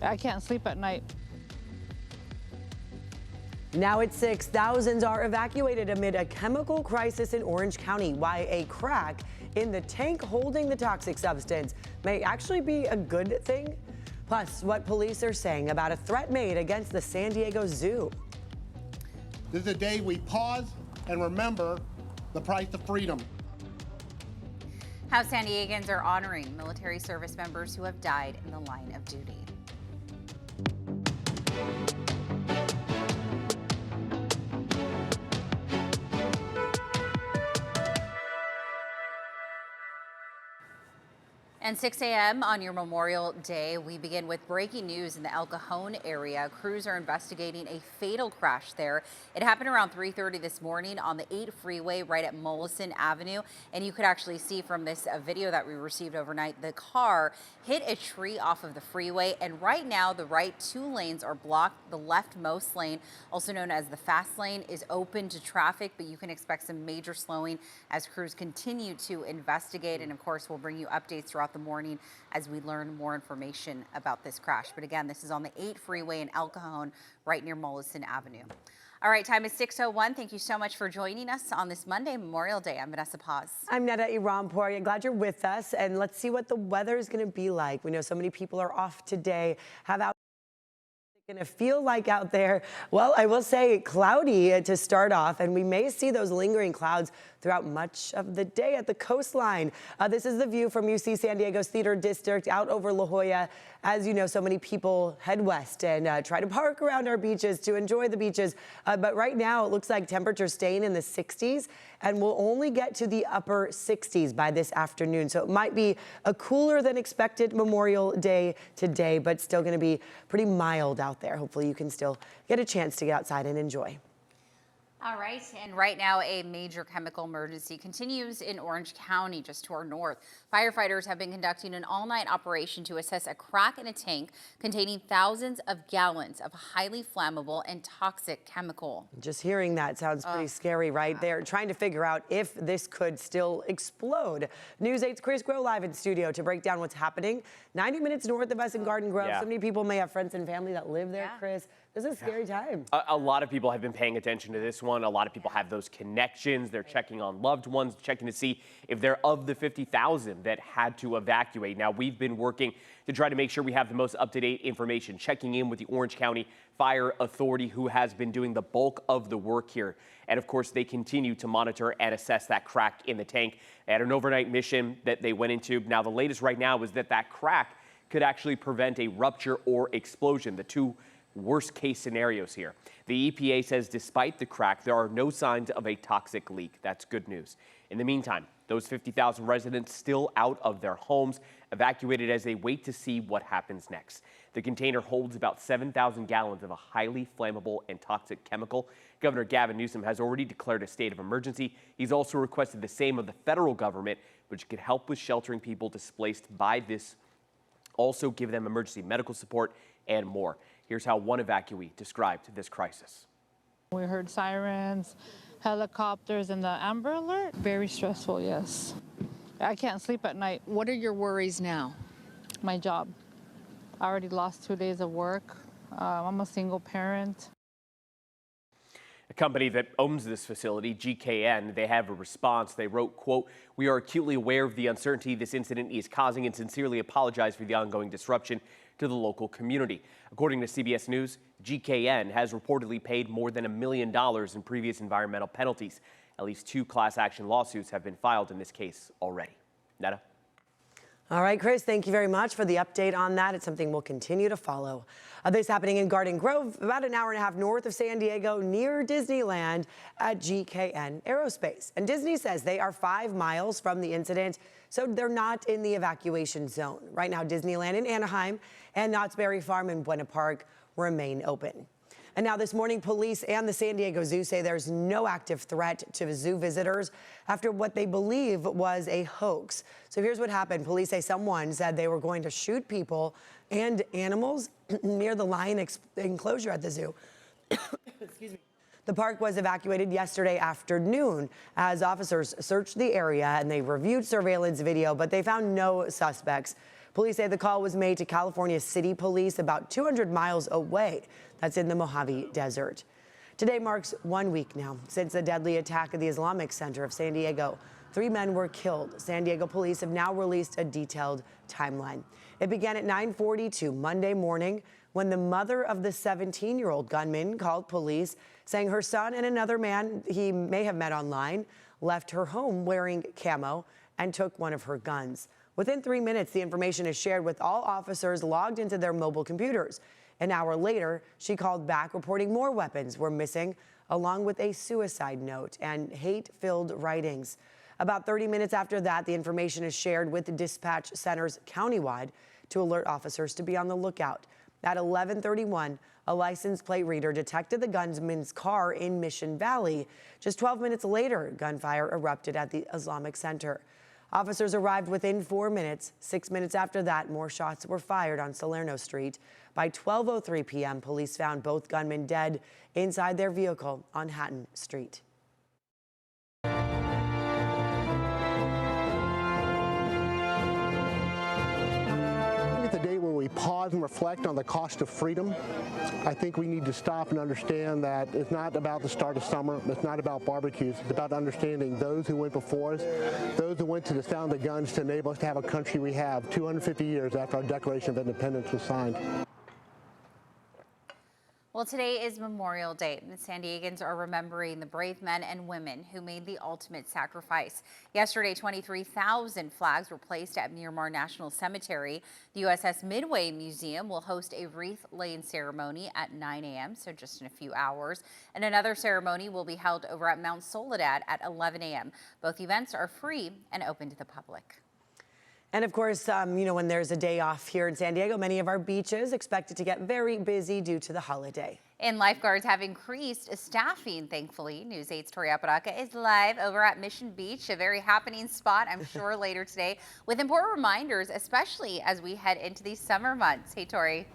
I can't sleep at night. Now at 6, thousands are evacuated amid a chemical crisis in Orange County. Why a crack in the tank holding the toxic substance may actually be a good thing. Plus, what police are saying about a threat made against the San Diego Zoo. This is a day we pause and remember the price of freedom. How San Diegans are honoring military service members who have died in the line of duty. And 6 a.m. on your Memorial Day, we begin with breaking news in the El Cajon area. Crews are investigating a fatal crash there. It happened around 3:30 this morning on the 8 freeway right at Mollison Avenue. And you could actually see from this video that we received overnight, the car hit a tree off of the freeway. And right now, the right 2 lanes are blocked. The leftmost lane, also known as the fast lane, is open to traffic, but you can expect some major slowing as crews continue to investigate. And of course, we'll bring you updates throughout the morning as we learn more information about this crash. But again, this is on the 8 freeway in El Cajon, right near Mollison Avenue. All right, time is 6:01. Thank you so much for joining us on this Monday, Memorial Day. I'm Vanessa Paz. I'm Neda Iranpour. Glad you're with us. And let's see what the weather is going to be like. We know so many people are off today. Have out. Going to feel like out there? Well, I will say cloudy to start off, and we may see those lingering clouds throughout much of the day at the coastline. This is the view from UC San Diego's Theater District out over La Jolla. As you know, so many people head west and try to park around our beaches to enjoy the beaches. But right now, it looks like temperatures staying in the 60s, and we'll only get to the upper 60s by this afternoon. So it might be a cooler than expected Memorial Day today, but still going to be pretty mild out there. Hopefully you can still get a chance to get outside and enjoy. All right, and right now a major chemical emergency continues in Orange County, just to our north. Firefighters have been conducting an all-night operation to assess a crack in a tank containing thousands of gallons of highly flammable and toxic chemical. Just hearing that sounds pretty scary, right? Yeah. They're trying to figure out if this could still explode. News 8's Chris Groh live in studio to break down what's happening 90 minutes north of us in Garden Grove. So many people may have friends and family that live there, Chris. This is a scary time. A lot of people have been paying attention to this one. A lot of people have those connections. They're checking on loved ones, checking to see if they're of the 50,000 that had to evacuate. Now, we've been working to try to make sure we have the most up-to-date information, checking in with the Orange County Fire Authority, who has been doing the bulk of the work here. And of course, they continue to monitor and assess that crack in the tank. They had an overnight mission that they went into. Now, the latest right now is that that crack could actually prevent a rupture or explosion, the two worst case scenarios here. The EPA says despite the crack, there are no signs of a toxic leak. That's good news. In the meantime, those 50,000 residents still out of their homes, evacuated as they wait to see what happens next. The container holds about 7,000 gallons of a highly flammable and toxic chemical. Governor Gavin Newsom has already declared a state of emergency. He's also requested the same of the federal government, which could help with sheltering people displaced by this, also give them emergency medical support and more. Here's how one evacuee described this crisis. We heard sirens, helicopters, and the Amber Alert. Very stressful, yes. I can't sleep at night. What are your worries now? My job. I already lost 2 days of work. I'm a single parent. A company that owns this facility, GKN, they have a response. They wrote, quote, "We are acutely aware of the uncertainty this incident is causing and sincerely apologize for the ongoing disruption to the local community." According to CBS News, GKN has reportedly paid more than $1 million in previous environmental penalties. At least 2 class action lawsuits have been filed in this case already. Neda? All right, Chris, thank you very much for the update on that. It's something we'll continue to follow. This happening in Garden Grove, about an hour and a half north of San Diego, near Disneyland at GKN Aerospace. And Disney says they are 5 miles from the incident, so they're not in the evacuation zone. Right now, Disneyland in Anaheim and Knott's Berry Farm in Buena Park remain open. And now this morning, police and the San Diego Zoo say there's no active threat to zoo visitors after what they believe was a hoax. So here's what happened. Police say someone said they were going to shoot people and animals near the lion enclosure at the zoo. Excuse me. The park was evacuated yesterday afternoon as officers searched the area and they reviewed surveillance video, but they found no suspects. Police say the call was made to California City Police about 200 miles away. That's in the Mojave Desert. Today marks 1 week now since the deadly attack at the Islamic Center of San Diego. 3 men were killed. San Diego police have now released a detailed timeline. It began at 9:42 Monday morning when the mother of the 17-year-old gunman called police saying her son and another man he may have met online left her home wearing camo and took one of her guns. Within 3 minutes, the information is shared with all officers logged into their mobile computers. An hour later, she called back reporting more weapons were missing, along with a suicide note and hate-filled writings. About 30 minutes after that, the information is shared with the dispatch centers countywide to alert officers to be on the lookout. At 11:31, a license plate reader detected the gunman's car in Mission Valley. Just 12 minutes later, gunfire erupted at the Islamic Center. Officers arrived within 4 minutes. 6 minutes after that, more shots were fired on Salerno Street. By 12:03 p.m., police found both gunmen dead inside their vehicle on Hatton Street. The day when we pause and reflect on the cost of freedom, I think we need to stop and understand that it's not about the start of summer, it's not about barbecues, it's about understanding those who went before us, those who went to the sound of guns to enable us to have a country we have 250 years after our Declaration of Independence was signed. Well, today is Memorial Day. The San Diegans are remembering the brave men and women who made the ultimate sacrifice. Yesterday, 23,000 flags were placed at Miramar National Cemetery. The USS Midway Museum will host a wreath-laying ceremony at 9 a.m., so just in a few hours. And another ceremony will be held over at Mount Soledad at 11 a.m. Both events are free and open to the public. And of course, when there's a day off here in San Diego, many of our beaches expected to get very busy due to the holiday. And lifeguards have increased staffing, thankfully. News 8's Tori Apodaca is live over at Mission Beach, a very happening spot, I'm sure, later today, with important reminders, especially as we head into these summer months. Hey, Tori.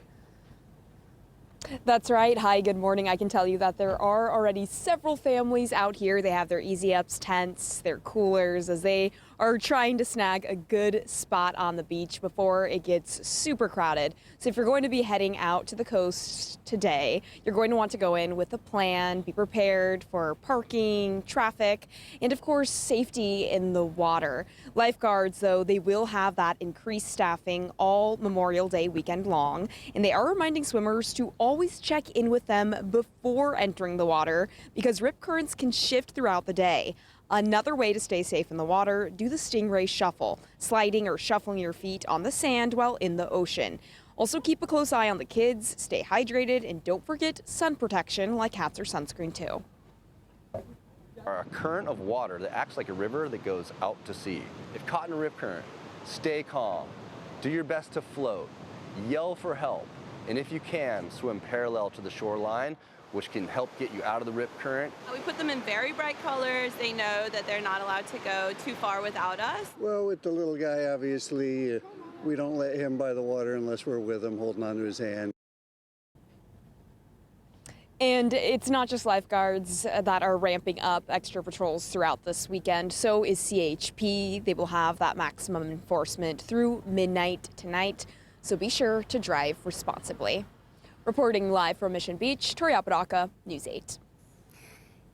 That's right. Hi, good morning. I can tell you that there are already several families out here. They have their Easy Ups tents, their coolers, as they are trying to snag a good spot on the beach before it gets super crowded. So if you're going to be heading out to the coast today, you're going to want to go in with a plan, be prepared for parking, traffic, and of course, safety in the water. Lifeguards, though, they will have that increased staffing all Memorial Day weekend long, and they are reminding swimmers to always check in with them before entering the water because rip currents can shift throughout the day. Another way to stay safe in the water, do the Stingray Shuffle, sliding or shuffling your feet on the sand while in the ocean. Also keep a close eye on the kids, stay hydrated, and don't forget sun protection like hats or sunscreen too. A current of water that acts like a river that goes out to sea. If caught in a rip current, stay calm, do your best to float, yell for help, and if you can, swim parallel to the shoreline, which can help get you out of the rip current. We put them in very bright colors. They know that they're not allowed to go too far without us. Well, with the little guy, obviously, we don't let him by the water unless we're with him, holding onto his hand. And it's not just lifeguards that are ramping up extra patrols throughout this weekend. So is CHP. They will have that maximum enforcement through midnight tonight. So be sure to drive responsibly. Reporting live from Mission Beach, Tori Apodaca, News 8.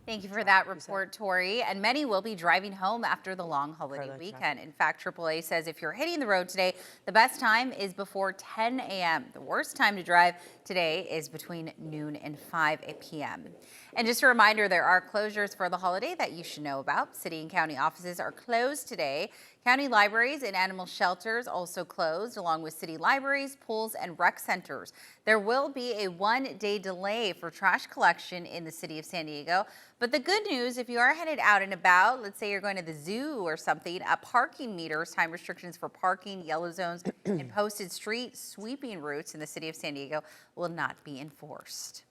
Thank you for that report, Tori. And many will be driving home after the long holiday weekend. In fact, AAA says if you're hitting the road today, the best time is before 10 a.m. The worst time to drive today is between noon and 5 p.m. And just a reminder, there are closures for the holiday that you should know about. City and county offices are closed today. County libraries and animal shelters also closed, along with city libraries, pools, and rec centers. There will be a one-day delay for trash collection in the city of San Diego. But the good news, if you are headed out and about, let's say you're going to the zoo or something, parking meters, time restrictions for parking, yellow zones, and posted street sweeping routes in the city of San Diego will not be enforced.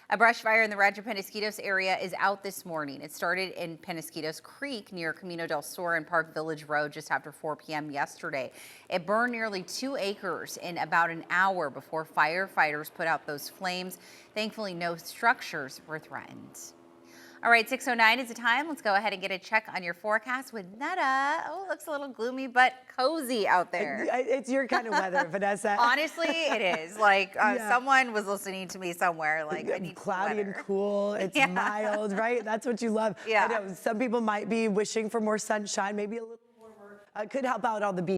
A brush fire in the Rancho Penasquitos area is out this morning. It started in Penasquitos Creek near Camino del Sur and Park Village Road just after 4 p.m. yesterday. It burned nearly 2 acres in about an hour before firefighters put out those flames. Thankfully, no structures were threatened. All right, 6:09 is the time. Let's go ahead and get a check on your forecast with Netta. Oh, it looks a little gloomy, but cozy out there. It's your kind of weather, Vanessa. Honestly, it is. Like someone was listening to me somewhere. Like I need cloudy and sweater. cool. It's mild, right? That's what you love. Yeah. I know some people might be wishing for more sunshine, maybe a little warmer. Could help out on the beach.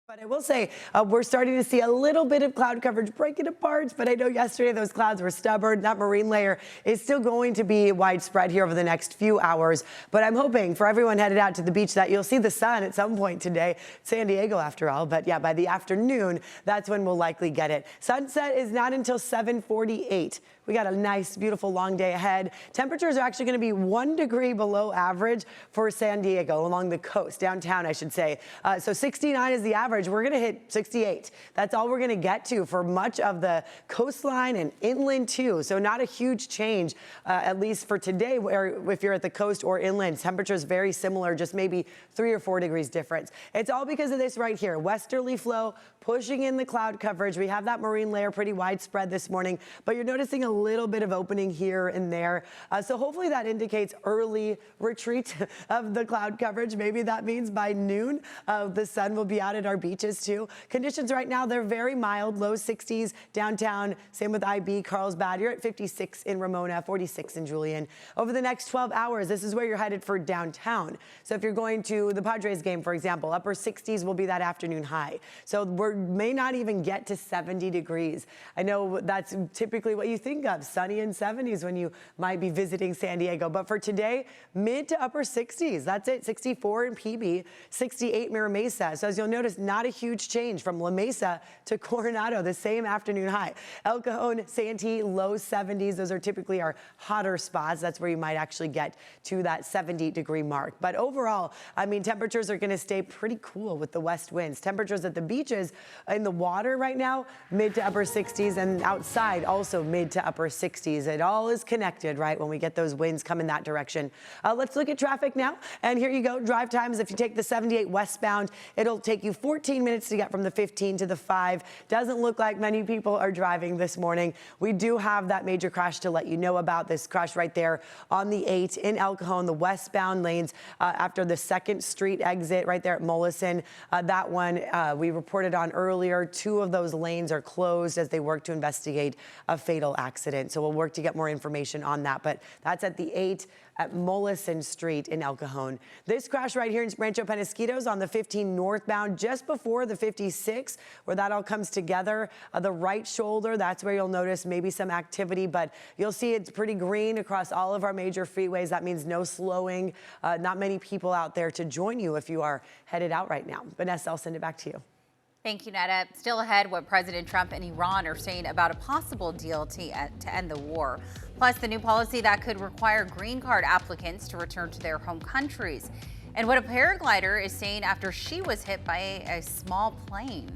But I will say, we're starting to see a little bit of cloud coverage breaking apart, but I know yesterday those clouds were stubborn. That marine layer is still going to be widespread here over the next few hours. But I'm hoping for everyone headed out to the beach that you'll see the sun at some point today. San Diego, after all. But yeah, by the afternoon, that's when we'll likely get it. Sunset is not until 7:48. We got a nice, beautiful long day ahead. Temperatures are actually going to be 1 degree below average for San Diego along the coast, downtown, I should say. So 69 is the average. We're going to hit 68. That's all we're going to get to for much of the coastline and inland too. So not a huge change, at least for today, where if you're at the coast or inland, temperatures very similar, just maybe 3 or 4 degrees difference. It's all because of this right here. Westerly flow pushing in the cloud coverage. We have that marine layer pretty widespread this morning, but you're noticing a little bit of opening here and there. So hopefully that indicates early retreat of the cloud coverage. Maybe that means by noon, the sun will be out at our beaches too. Conditions right now, they're very mild, low 60s downtown. Same with IB, Carlsbad. You're at 56 in Ramona, 46 in Julian. Over the next 12 hours, this is where you're headed for downtown. So if you're going to the Padres game, for example, upper 60s will be that afternoon high. So we may not even get to 70 degrees. I know that's typically what you think of, sunny in 70s when you might be visiting San Diego. But for today, mid to upper 60s. That's it, 64 in PB, 68 Mira Mesa. So as you'll notice, not a huge change from La Mesa to Coronado, the same afternoon high. El Cajon, Santee, low 70s. Those are typically our hotter spots. That's where you might actually get to that 70-degree mark. But overall, I mean, temperatures are going to stay pretty cool with the west winds. Temperatures at the beaches in the water right now, mid to upper 60s, and outside also mid to upper 60s. It all is connected, right, when we get those winds coming that direction. Let's look at traffic now. And here you go. Drive times, if you take the 78 westbound, it'll take you 14 minutes to get from the 15 to the 5. Doesn't look like many people are driving this morning. We do have that major crash to let you know about. This crash right there on the 8 in El Cajon, the westbound lanes after the 2nd Street exit right there at Mollison. That one we reported on earlier. 2 of those lanes are closed as they work to investigate a fatal accident. So we'll work to get more information on that. But that's at the 8 at Mollison Street in El Cajon. This crash right here in Rancho Penasquitos on the 15 northbound, just before the 56, where that all comes together. The right shoulder, that's where you'll notice maybe some activity, but you'll see it's pretty green across all of our major freeways. That means no slowing, not many people out there to join you if you are headed out right now. Vanessa, I'll send it back to you. Thank you, Netta. Still ahead, what President Trump and Iran are saying about a possible deal to end the war. Plus, the new policy that could require green card applicants to return to their home countries. And what a paraglider is saying after she was hit by a small plane.